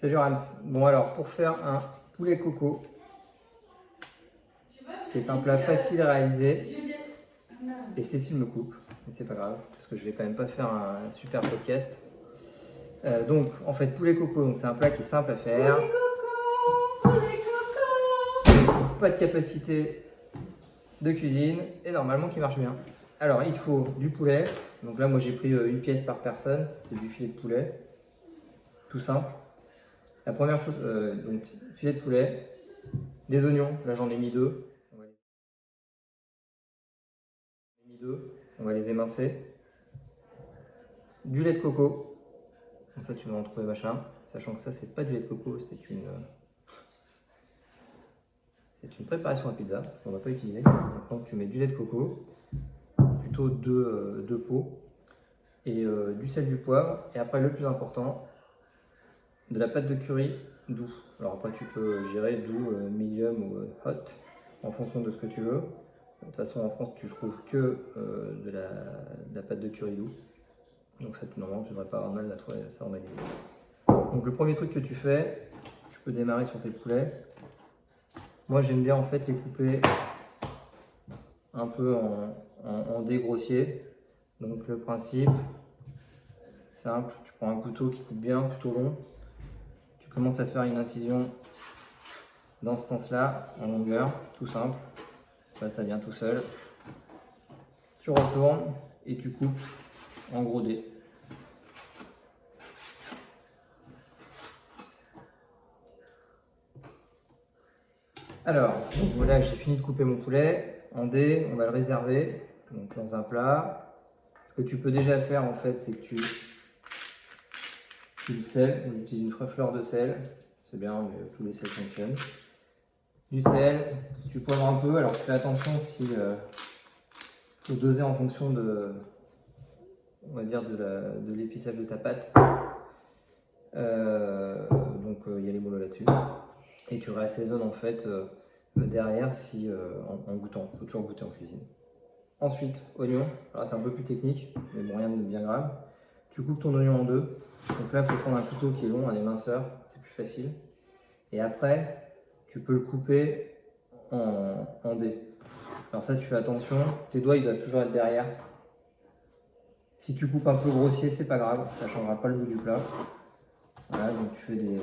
Salut Rams. Bon alors, pour faire un poulet coco, qui est un plat facile à réaliser, et Cécile me coupe, mais c'est pas grave, parce que je vais quand même pas faire un super podcast. Donc, en fait, poulet coco, c'est un plat qui est simple à faire. Pas de capacité de cuisine, et normalement qui marche bien. Alors, il te faut du poulet. Donc là, moi j'ai pris une pièce par personne, c'est du filet de poulet, tout simple. La première chose, donc filet de poulet, des oignons, là j'en ai mis deux. On va les émincer. Du lait de coco, donc ça tu vas en trouver machin, sachant que ça c'est pas du lait de coco, c'est une préparation à pizza qu'on va pas utiliser. Donc tu mets du lait de coco, plutôt deux pots, et du sel, du poivre, et après le plus important, de la pâte de curry doux. Alors après tu peux gérer doux, medium ou hot en fonction de ce que tu veux. De toute façon en France tu trouves que de la pâte de curry doux. Donc ça normalement tu devrais pas avoir mal à trouver ça en magasin. Donc le premier truc que tu fais, tu peux démarrer sur tes poulets. Moi j'aime bien en fait les couper un peu en dés grossiers. Donc le principe, simple, tu prends un couteau qui coupe bien, plutôt long. Tu commences à faire une incision dans ce sens-là, en longueur, tout simple. Ça vient tout seul. Tu retournes et tu coupes en gros dés. Alors, donc voilà, j'ai fini de couper mon poulet en dés. On va le réserver donc, dans un plat. Ce que tu peux déjà faire en fait, c'est que tu le sel. J'utilise une fleur de sel. C'est bien, mais tous les sels fonctionnent. Du sel, tu poivres un peu. Alors tu fais attention si faut doser en fonction de, on va dire, de l'épissage de ta pâte. Donc il y a les mollets là-dessus. Et tu réassaisonnes en fait derrière si en goûtant. Il faut toujours goûter en cuisine. Ensuite, oignon. Alors c'est un peu plus technique, mais bon, rien de bien grave. Tu coupes ton oignon en deux. Donc là, il faut prendre un couteau qui est long, un éminceur, c'est plus facile. Et après, tu peux le couper en dés. Alors ça, tu fais attention, tes doigts ils doivent toujours être derrière. Si tu coupes un peu grossier, c'est pas grave, ça ne changera pas le goût du plat. Voilà, donc tu fais des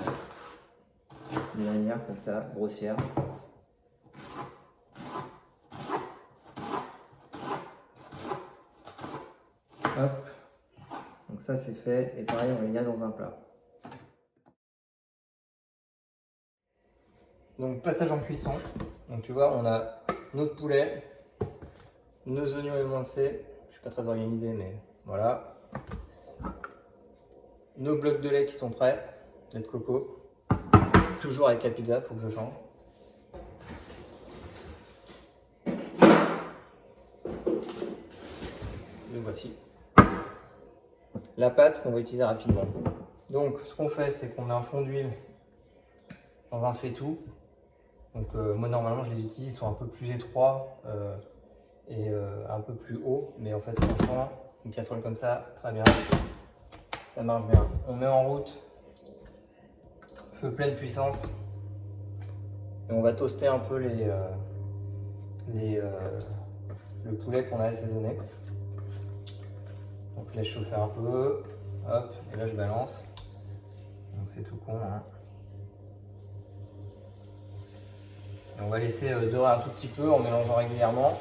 lanières comme ça, grossières. Hop, donc ça c'est fait, et pareil on les met dans un plat. Donc passage en cuisson, donc tu vois on a notre poulet, nos oignons émincés, je suis pas très organisé mais voilà. Nos blocs de lait qui sont prêts, lait de coco, toujours avec la pizza, il faut que je change. Le voici. La pâte qu'on va utiliser rapidement. Donc ce qu'on fait, c'est qu'on met un fond d'huile dans un faitout. Donc moi normalement je les utilise, ils sont un peu plus étroits et un peu plus hauts, mais en fait franchement une casserole comme ça, très bien, ça marche bien. On met en route, feu pleine puissance, et on va toaster un peu le poulet qu'on a assaisonné. Donc je laisse chauffer un peu, hop, et là je balance. Donc c'est tout con, hein. Et on va laisser dorer un tout petit peu en mélangeant régulièrement.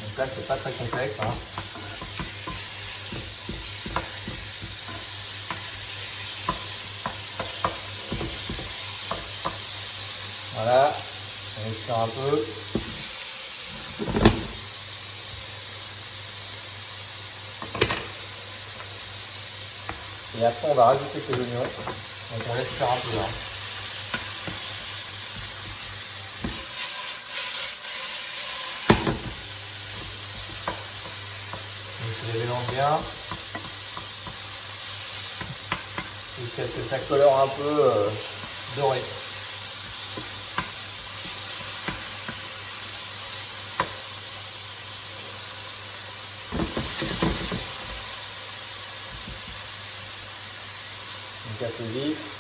Donc là c'est pas très complexe, hein. Voilà, on respire un peu. Et après on va rajouter ces oignons. Donc on laisse faire un peu là. Donc je les mélange bien. Jusqu'à ce que ça colore un peu doré. Donc à feu vif.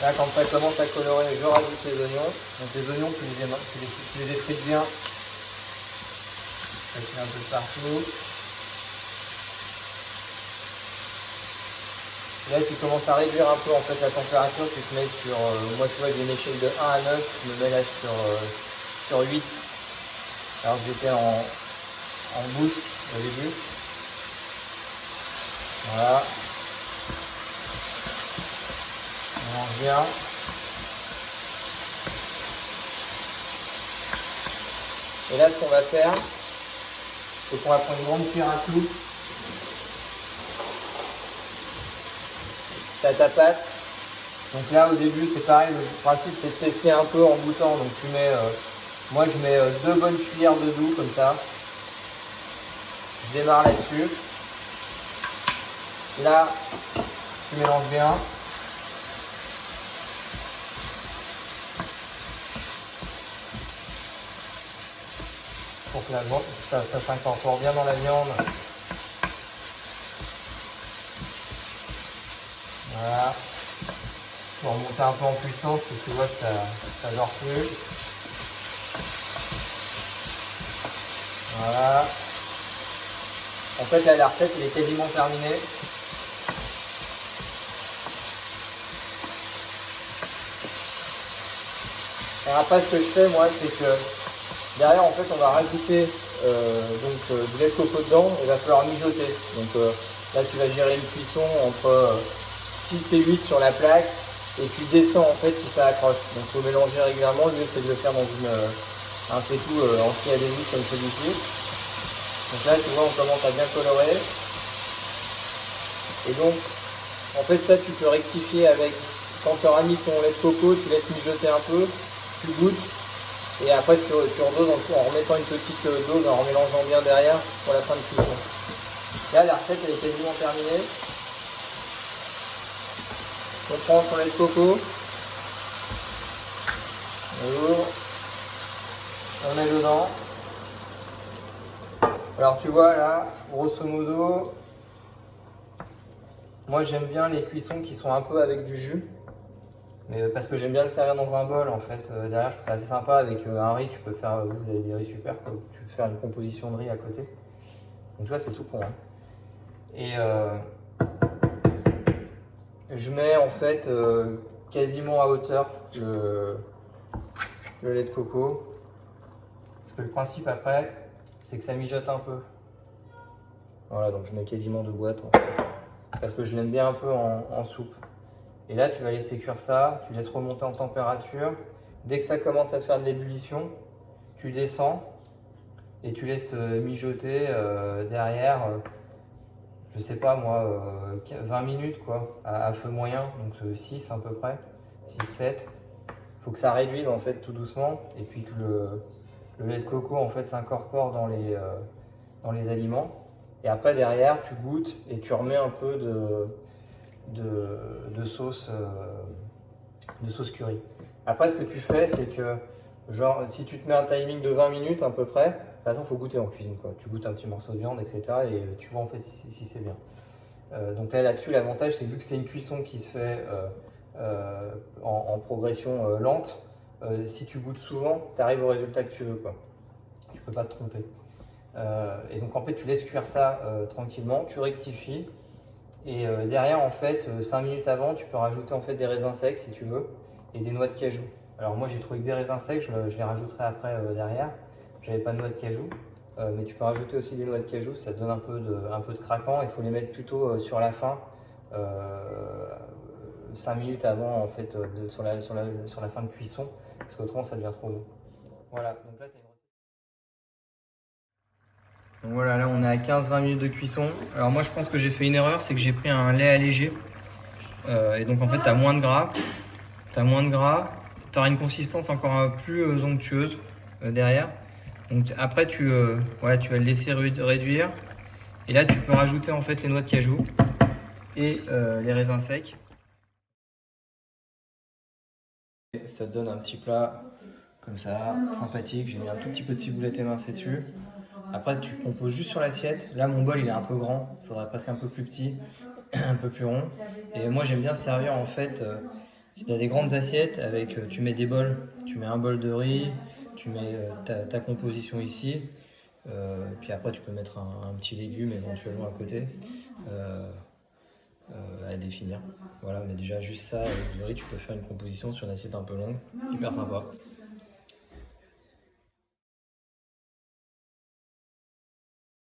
Là, quand ça commence à colorer, je rajoute les oignons. Donc les oignons, tu les frites bien. Ça fait un peu partout. Là, tu commences à réduire un peu en fait la température. Tu te mets sur, moi tu vois, j'ai une échelle de 1 à 9. Je me mets là sur 8. Alors que j'étais en boost au début. Voilà. On mange bien. Et là, ce qu'on va faire, c'est qu'on va prendre une grande cuillère à soupe. T'as ta pâte. Donc là, au début, c'est pareil. Le principe, c'est de tester un peu en goûtant. Donc tu mets, moi, je mets 2 bonnes cuillères de doux comme ça. Je démarre là-dessus. Là, tu mélanges bien. Pour que ça s'incorpore bien dans la viande. Voilà. Pour remonter un peu en puissance, parce que tu vois que ça dort plus. Voilà. En fait, là, la recette elle est quasiment terminée. Et après, ce que je fais, moi, c'est que derrière, en fait, on va rajouter du lait de coco dedans et il va falloir mijoter. Donc là, tu vas gérer une cuisson entre 6 et 8 sur la plaque et tu descends en fait si ça accroche. Donc il faut mélanger régulièrement. Le mieux, c'est de le faire dans un faitout anti-adhésif comme celui-ci. Donc là, tu vois, on commence à bien colorer. Et donc, en fait, ça, tu peux rectifier avec, quand tu auras mis ton lait de coco, tu laisses mijoter un peu, tu goûtes. Et après, tu redoses en remettant une petite dose, en mélangeant bien derrière pour la fin de cuisson. Là, la recette elle est quasiment terminée. On prend son lait de coco. On ouvre. On met dedans. Alors, tu vois là, grosso modo, moi j'aime bien les cuissons qui sont un peu avec du jus. Mais parce que j'aime bien le servir dans un bol en fait. Derrière, je trouve ça assez sympa avec un riz. Tu peux faire, vous avez des riz super, quoi. Tu peux faire une composition de riz à côté. Donc tu vois, c'est tout con. Hein. Et je mets en fait quasiment à hauteur le lait de coco. Parce que le principe après, c'est que ça mijote un peu. Voilà, donc je mets quasiment 2 boîtes en fait. Parce que je l'aime bien un peu en soupe. Et là, tu vas laisser cuire ça, tu laisses remonter en température. Dès que ça commence à faire de l'ébullition, tu descends et tu laisses mijoter derrière, je sais pas moi, 20 minutes quoi, à feu moyen, donc 6 à peu près, 6-7. Il faut que ça réduise en fait tout doucement et puis que le lait de coco en fait s'incorpore dans les aliments. Et après derrière, tu goûtes et tu remets un peu de sauce curry. Après, ce que tu fais, c'est que, genre, si tu te mets un timing de 20 minutes à peu près, de toute façon, il faut goûter en cuisine, quoi. Tu goûtes un petit morceau de viande, etc. et tu vois en fait si c'est bien. Donc là-dessus, l'avantage, c'est que vu que c'est une cuisson qui se fait en progression lente, si tu goûtes souvent, tu arrives au résultat que tu veux, quoi. Tu peux pas te tromper. Et donc, en fait, tu laisses cuire ça tranquillement, tu rectifies. Et derrière, en fait, 5 minutes avant, tu peux rajouter en fait des raisins secs si tu veux et des noix de cajou. Alors moi, j'ai trouvé que des raisins secs, je les rajouterai après derrière. J'avais pas de noix de cajou, mais tu peux rajouter aussi des noix de cajou, ça te donne un peu de craquant. Il faut les mettre plutôt sur la fin, 5 minutes avant en fait, sur la fin de cuisson, parce qu'autrement ça devient trop long. Voilà, donc là, tu as une... Donc voilà, là on est à 15-20 minutes de cuisson. Alors moi je pense que j'ai fait une erreur, c'est que j'ai pris un lait allégé. Et donc en fait tu as moins de gras. Tu auras une consistance encore plus onctueuse derrière. Donc après voilà, tu vas le laisser réduire. Et là tu peux rajouter en fait les noix de cajou et les raisins secs. Ça te donne un petit plat comme ça, sympathique. J'ai mis un tout petit peu de ciboulette émincée dessus. Après, tu composes juste sur l'assiette. Là, mon bol, il est un peu grand. Il faudrait presque un peu plus petit, un peu plus rond. Et moi, j'aime bien servir en fait, si tu as des grandes assiettes, tu mets des bols. Tu mets un bol de riz, tu mets ta composition ici. Puis après, tu peux mettre un petit légume éventuellement à côté à définir. Voilà, mais déjà, juste ça, avec du riz, tu peux faire une composition sur une assiette un peu longue. Hyper sympa.